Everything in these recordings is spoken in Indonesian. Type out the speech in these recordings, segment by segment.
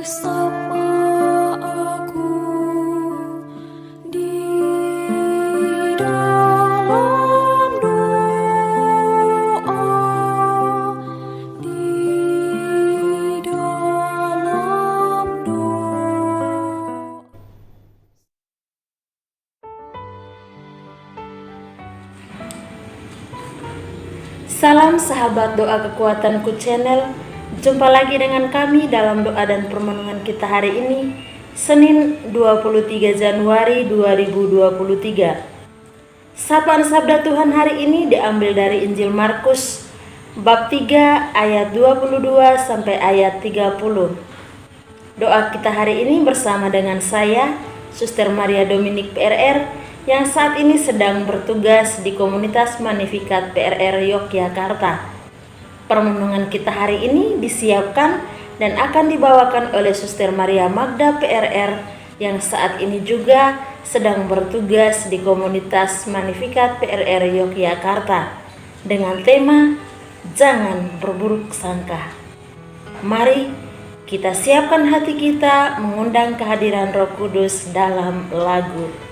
Bersama aku di dalam doa, di dalam doa. Salam sahabat doa kekuatanku channel. Jumpa lagi dengan kami dalam doa dan permenungan kita hari ini, Senin 23 Januari 2023. Sapaan sabda Tuhan hari ini diambil dari Injil Markus bab 3 ayat 22 sampai ayat 30. Doa kita hari ini bersama dengan saya, Suster Maria Dominik PRR, yang saat ini sedang bertugas di komunitas Magnificat PRR Yogyakarta. Permenungan kita hari ini disiapkan dan akan dibawakan oleh Suster Maria Magda PRR yang saat ini juga sedang bertugas di komunitas Magnificat PRR Yogyakarta dengan tema Jangan Berburuk Sangka. Mari kita siapkan hati kita mengundang kehadiran Roh Kudus dalam lagu.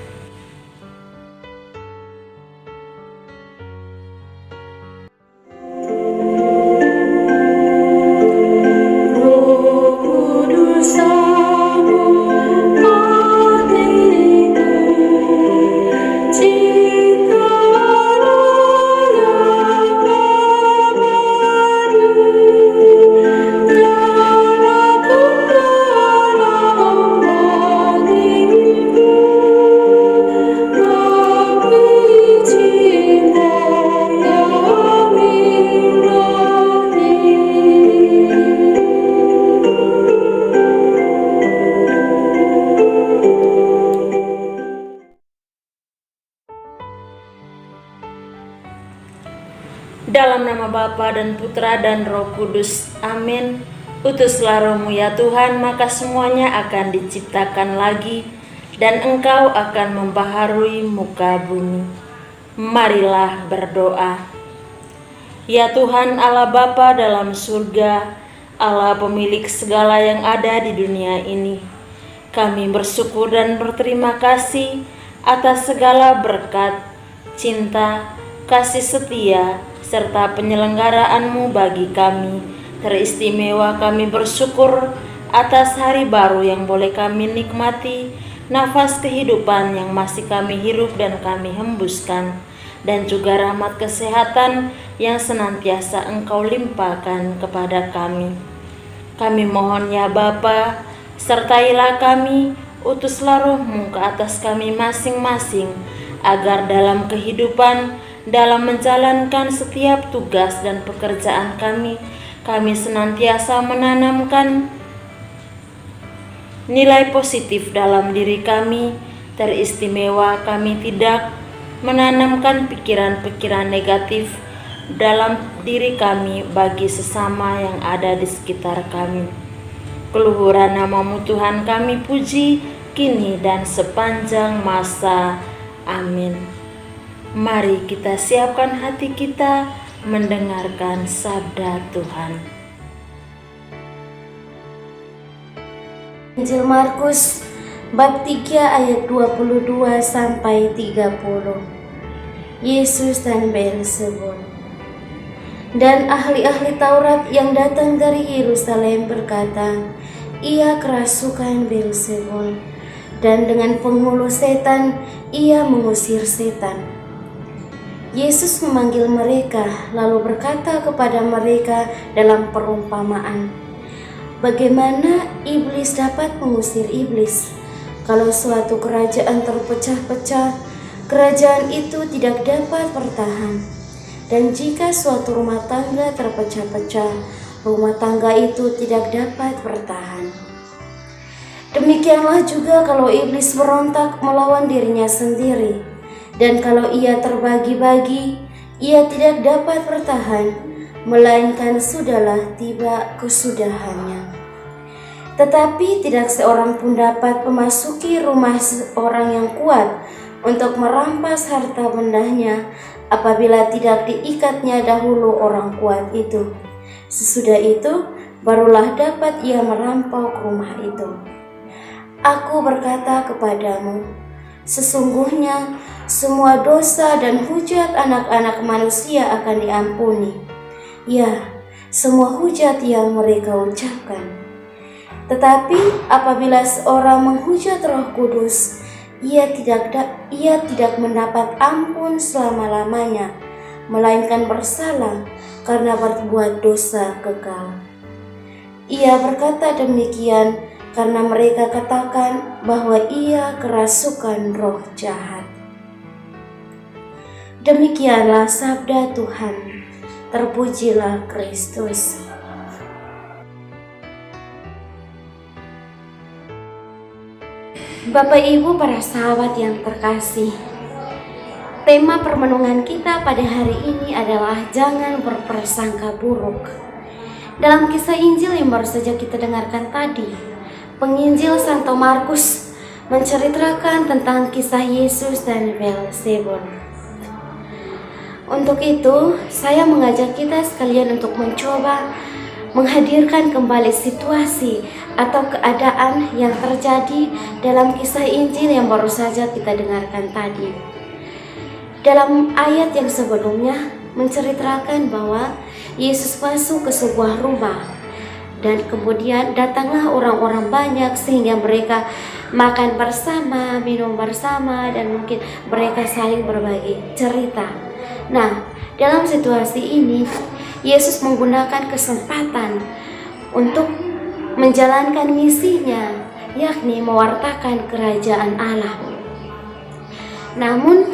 Dalam nama Bapa dan Putra dan Roh Kudus, amin. Utuslah Roh-Mu ya Tuhan, maka semuanya akan diciptakan lagi, dan Engkau akan membaharui muka bumi. Marilah berdoa. Ya Tuhan Allah Bapa dalam surga, Allah pemilik segala yang ada di dunia ini, kami bersyukur dan berterima kasih atas segala berkat, cinta, kasih setia, serta penyelenggaraanmu bagi kami. Teristimewa kami bersyukur atas hari baru yang boleh kami nikmati, nafas kehidupan yang masih kami hirup dan kami hembuskan, dan juga rahmat kesehatan yang senantiasa Engkau limpahkan kepada kami. Kami mohon ya Bapa, sertailah kami, utuslah Roh-Mu ke atas kami masing-masing, agar dalam kehidupan, dalam menjalankan setiap tugas dan pekerjaan kami senantiasa menanamkan nilai positif dalam diri kami. Teristimewa kami tidak menanamkan pikiran-pikiran negatif dalam diri kami bagi sesama yang ada di sekitar kami. Keluhuran nama-Mu Tuhan kami puji kini dan sepanjang masa. Amin. Mari kita siapkan hati kita mendengarkan sabda Tuhan. Injil Markus bab 3 ayat 22 sampai 30. Yesus dan Beelzebul. Dan ahli-ahli Taurat yang datang dari Yerusalem berkata, ia kerasukan Beelzebul, dan dengan penghulu setan ia mengusir setan. Yesus memanggil mereka, lalu berkata kepada mereka dalam perumpamaan, bagaimana iblis dapat mengusir iblis? Kalau suatu kerajaan terpecah-pecah, kerajaan itu tidak dapat bertahan. Dan jika suatu rumah tangga terpecah-pecah, rumah tangga itu tidak dapat bertahan. Demikianlah juga kalau iblis berontak melawan dirinya sendiri. Dan kalau ia terbagi-bagi, ia tidak dapat bertahan, melainkan sudahlah tiba kesudahannya. Tetapi tidak seorang pun dapat memasuki rumah orang yang kuat untuk merampas harta bendanya apabila tidak diikatnya dahulu orang kuat itu. Sesudah itu barulah dapat ia merampok rumah itu. Aku berkata kepadamu, sesungguhnya semua dosa dan hujat anak-anak manusia akan diampuni. Ya, semua hujat yang mereka ucapkan. Tetapi apabila seorang menghujat Roh Kudus, ia tidak mendapat ampun selama-lamanya, melainkan bersalah karena berbuat dosa kekal. Ia berkata demikian karena mereka katakan bahwa ia kerasukan roh jahat. Demikianlah sabda Tuhan. Terpujilah Kristus. Bapak Ibu para sahabat yang terkasih, tema permenungan kita pada hari ini adalah jangan berprasangka buruk. Dalam kisah Injil yang baru saja kita dengarkan tadi, penginjil Santo Markus menceritakan tentang kisah Yesus dan Beelzebul. Untuk itu, saya mengajak kita sekalian untuk mencoba menghadirkan kembali situasi atau keadaan yang terjadi dalam kisah Injil yang baru saja kita dengarkan tadi. Dalam ayat yang sebelumnya menceritakan bahwa Yesus masuk ke sebuah rumah dan kemudian datanglah orang-orang banyak sehingga mereka makan bersama, minum bersama, dan mungkin mereka saling berbagi cerita. Nah, dalam situasi ini Yesus menggunakan kesempatan untuk menjalankan misinya, yakni mewartakan kerajaan Allah. Namun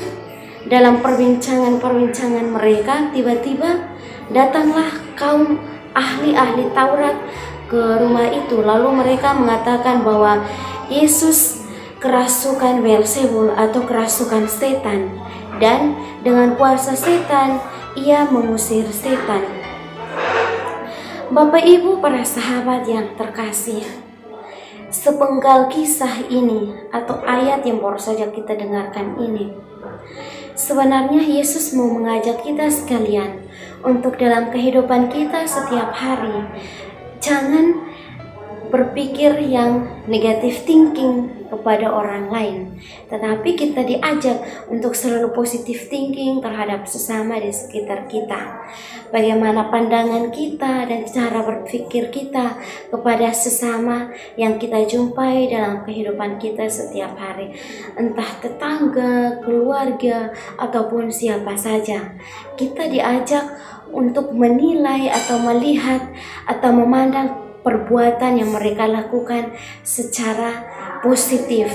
dalam perbincangan mereka, tiba-tiba datanglah kaum ahli-ahli Taurat ke rumah itu. Lalu mereka mengatakan bahwa Yesus kerasukan Beelzebul atau kerasukan setan, dan dengan kuasa setan ia mengusir setan. Bapak Ibu para sahabat yang terkasih, sepenggal kisah ini atau ayat yang baru saja kita dengarkan ini, sebenarnya Yesus mau mengajak kita sekalian untuk dalam kehidupan kita setiap hari, jangan berpikir yang negatif thinking kepada orang lain, tetapi kita diajak untuk selalu positif thinking terhadap sesama di sekitar kita. Bagaimana pandangan kita dan cara berpikir kita kepada sesama yang kita jumpai dalam kehidupan kita setiap hari, entah tetangga, keluarga, ataupun siapa saja. Kita diajak untuk menilai atau melihat atau memandang perbuatan yang mereka lakukan secara positif,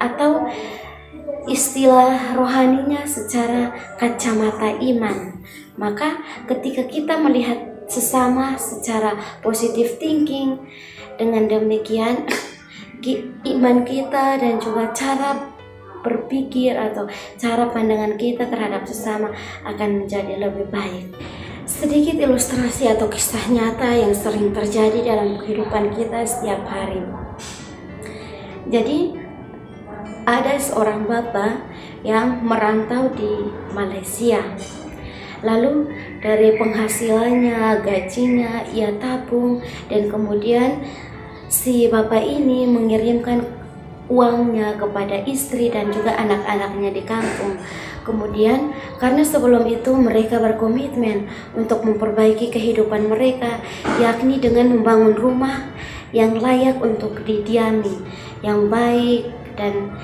atau istilah rohaninya secara kacamata iman. Maka ketika kita melihat sesama secara positif thinking, dengan demikian iman kita dan juga cara berpikir atau cara pandangan kita terhadap sesama akan menjadi lebih baik. Sedikit ilustrasi atau kisah nyata yang sering terjadi dalam kehidupan kita setiap hari. Jadi ada seorang bapak yang merantau di Malaysia. Lalu dari penghasilannya, gajinya ia tabung, dan kemudian si bapak ini mengirimkan uangnya kepada istri dan juga anak-anaknya di kampung. Kemudian karena sebelum itu mereka berkomitmen untuk memperbaiki kehidupan mereka, yakni dengan membangun rumah yang layak untuk didiami, yang baik dan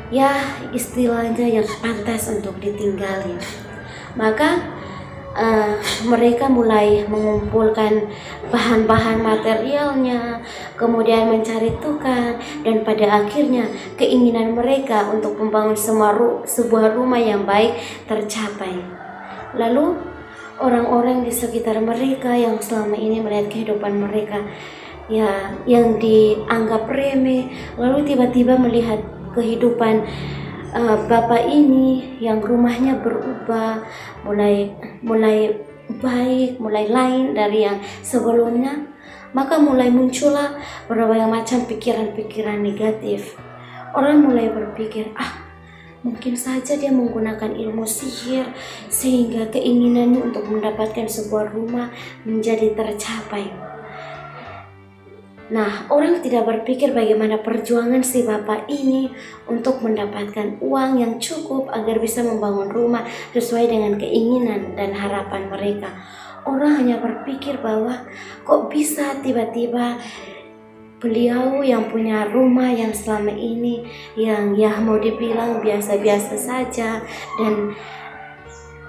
ya istilahnya yang pantas untuk ditinggali. Maka mereka mulai mengumpulkan bahan-bahan materialnya, kemudian mencari tukang, dan pada akhirnya keinginan mereka untuk membangun sebuah rumah yang baik tercapai. Lalu orang-orang di sekitar mereka yang selama ini melihat kehidupan mereka ya yang dianggap remeh, lalu tiba-tiba melihat kehidupan bapak ini yang rumahnya berubah, mulai baik, mulai lain dari yang sebelumnya, maka mulai muncullah berbagai macam pikiran-pikiran negatif. Orang mulai berpikir, mungkin saja dia menggunakan ilmu sihir sehingga keinginannya untuk mendapatkan sebuah rumah menjadi tercapai. Nah, orang tidak berpikir bagaimana perjuangan si bapak ini untuk mendapatkan uang yang cukup agar bisa membangun rumah sesuai dengan keinginan dan harapan mereka. Orang hanya berpikir bahwa kok bisa tiba-tiba beliau yang punya rumah yang selama ini yang mau dibilang biasa-biasa saja dan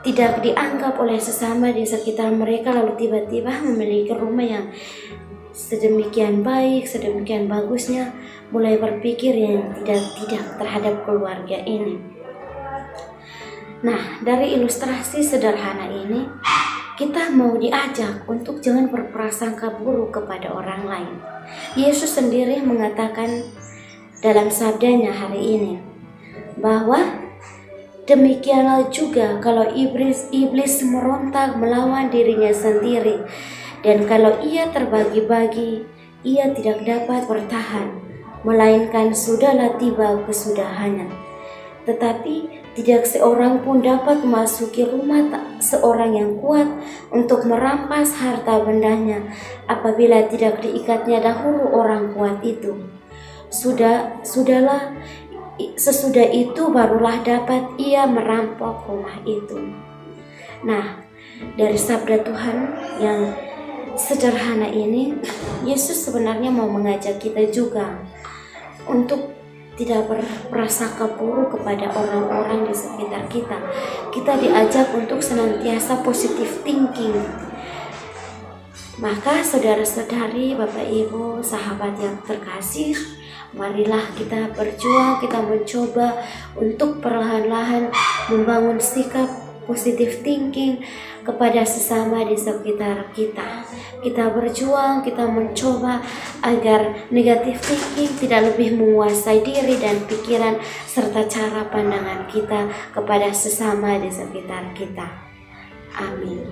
tidak dianggap oleh sesama di sekitar mereka, lalu tiba-tiba memiliki rumah yang sedemikian baik, sedemikian bagusnya, mulai berpikir yang tidak terhadap keluarga ini. Nah, dari ilustrasi sederhana ini, kita mau diajak untuk jangan berprasangka buruk kepada orang lain. Yesus sendiri mengatakan dalam sabdanya hari ini, bahwa demikianlah juga kalau iblis merontak melawan dirinya sendiri, dan kalau ia terbagi-bagi, ia tidak dapat bertahan, melainkan sudahlah tiba kesudahannya. Tetapi tidak seorang pun dapat memasuki rumah seorang yang kuat untuk merampas harta bendanya apabila tidak diikatnya dahulu orang kuat itu. Sesudah itu barulah dapat ia merampok rumah itu. Nah, dari sabda Tuhan yang sederhana ini, Yesus sebenarnya mau mengajak kita juga untuk tidak berprasangka buruk kepada orang-orang di sekitar kita. Kita diajak untuk senantiasa positive thinking. Maka saudara-saudari, Bapak Ibu, sahabat yang terkasih, marilah kita berjuang, kita mencoba untuk perlahan-lahan membangun sikap positive thinking kepada sesama di sekitar kita. Kita berjuang, kita mencoba agar negative thinking tidak lebih menguasai diri dan pikiran serta cara pandangan kita kepada sesama di sekitar kita. Amin.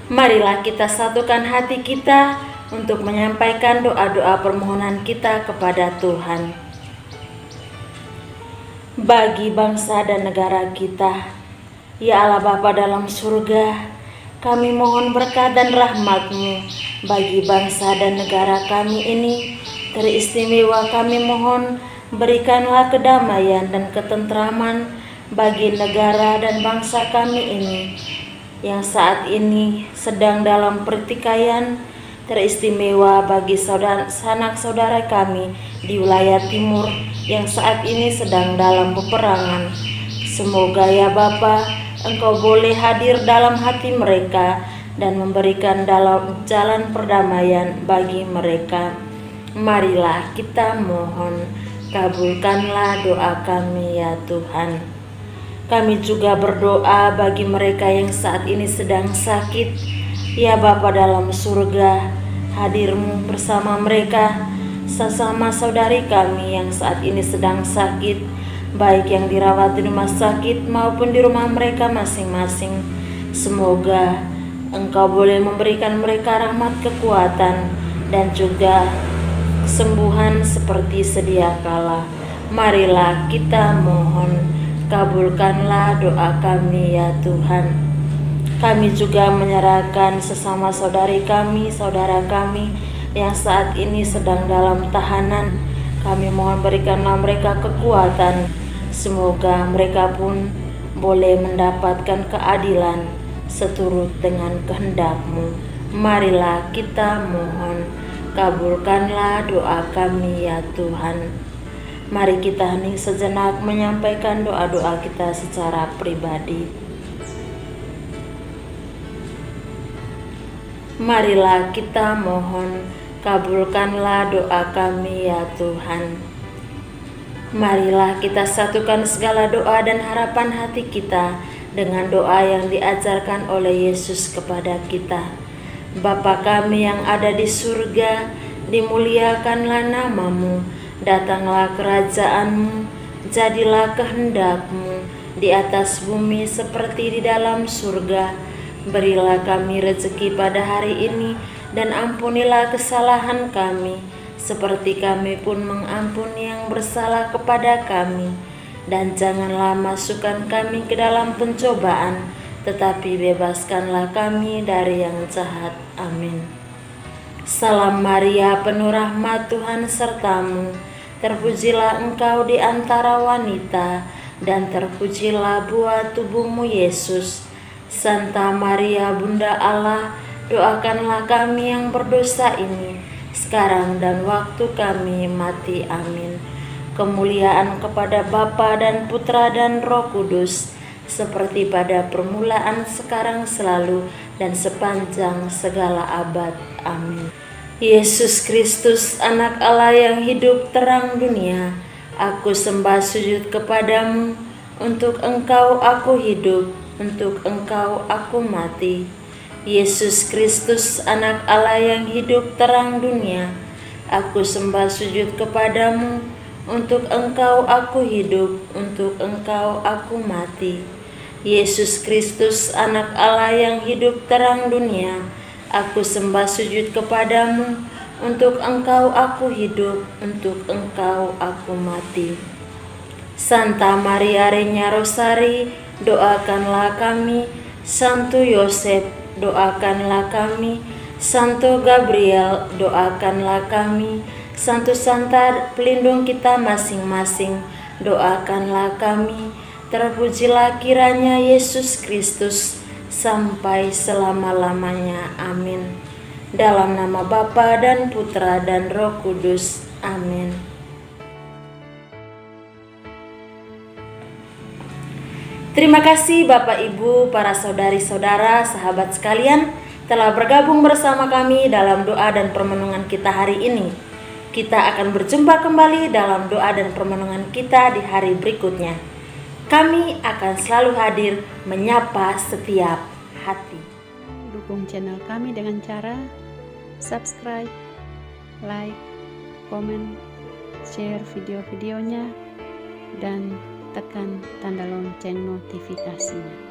Marilah kita satukan hati kita untuk menyampaikan doa-doa permohonan kita kepada Tuhan. Bagi bangsa dan negara kita, ya Allah Bapa dalam surga, kami mohon berkat dan rahmat-Mu bagi bangsa dan negara kami ini. Teristimewa kami mohon berikanlah kedamaian dan ketentraman bagi negara dan bangsa kami ini yang saat ini sedang dalam pertikaian. Teristimewa bagi sanak saudara kami di wilayah timur yang saat ini sedang dalam peperangan. Semoga ya Bapa, Engkau boleh hadir dalam hati mereka dan memberikan dalam jalan perdamaian bagi mereka. Marilah kita mohon, kabulkanlah doa kami ya Tuhan. Kami juga berdoa bagi mereka yang saat ini sedang sakit. Ya Bapa dalam surga, hadir-Mu bersama mereka, sesama saudari kami yang saat ini sedang sakit, baik yang dirawat di rumah sakit maupun di rumah mereka masing-masing. Semoga Engkau boleh memberikan mereka rahmat kekuatan dan juga kesembuhan seperti sedia kala. Marilah kita mohon, kabulkanlah doa kami ya Tuhan. Kami juga menyerahkan sesama saudari kami, saudara kami yang saat ini sedang dalam tahanan. Kami mohon berikanlah mereka kekuatan. Semoga mereka pun boleh mendapatkan keadilan seturut dengan kehendak-Mu. Marilah kita mohon, kabulkanlah doa kami ya Tuhan. Mari kita hening sejenak menyampaikan doa-doa kita secara pribadi. Marilah kita mohon, kabulkanlah doa kami ya Tuhan. Marilah kita satukan segala doa dan harapan hati kita dengan doa yang diajarkan oleh Yesus kepada kita. Bapa kami yang ada di surga, dimuliakanlah nama-Mu, datanglah kerajaan-Mu, jadilah kehendak-Mu di atas bumi seperti di dalam surga. Berilah kami rezeki pada hari ini, dan ampunilah kesalahan kami, seperti kami pun mengampuni yang bersalah kepada kami. Dan janganlah masukkan kami ke dalam pencobaan, tetapi bebaskanlah kami dari yang jahat. Amin. Salam Maria, penuh rahmat, Tuhan sertamu. Terpujilah engkau di antara wanita, dan terpujilah buah tubuhmu Yesus. Santa Maria, Bunda Allah, doakanlah kami yang berdosa ini, sekarang dan waktu kami mati. Amin. Kemuliaan kepada Bapa dan Putra dan Roh Kudus, seperti pada permulaan, sekarang, selalu, dan sepanjang segala abad. Amin. Yesus Kristus, anak Allah yang hidup terang dunia, aku sembah sujud kepadamu. Untuk engkau aku hidup, untuk engkau aku mati. Yesus Kristus, anak Allah yang hidup terang dunia, aku sembah sujud kepadamu. Untuk engkau aku hidup, untuk engkau aku mati. Yesus Kristus, anak Allah yang hidup terang dunia, aku sembah sujud kepadamu. Untuk engkau aku hidup, untuk engkau aku mati. Santa Maria Regna Rosari, doakanlah kami. Santo Yosef, doakanlah kami. Santo Gabriel, doakanlah kami. Santo Santa, pelindung kita masing-masing, doakanlah kami. Terpujilah kiranya Yesus Kristus sampai selama-lamanya. Amin. Dalam nama Bapa dan Putra dan Roh Kudus. Amin. Terima kasih Bapak Ibu, para saudari-saudara, sahabat sekalian, telah bergabung bersama kami dalam doa dan permenungan kita hari ini. Kita akan berjumpa kembali dalam doa dan permenungan kita di hari berikutnya. Kami akan selalu hadir menyapa setiap hati. Dukung channel kami dengan cara subscribe, like, komen, share video-videonya, dan tekan tanda lonceng notifikasinya.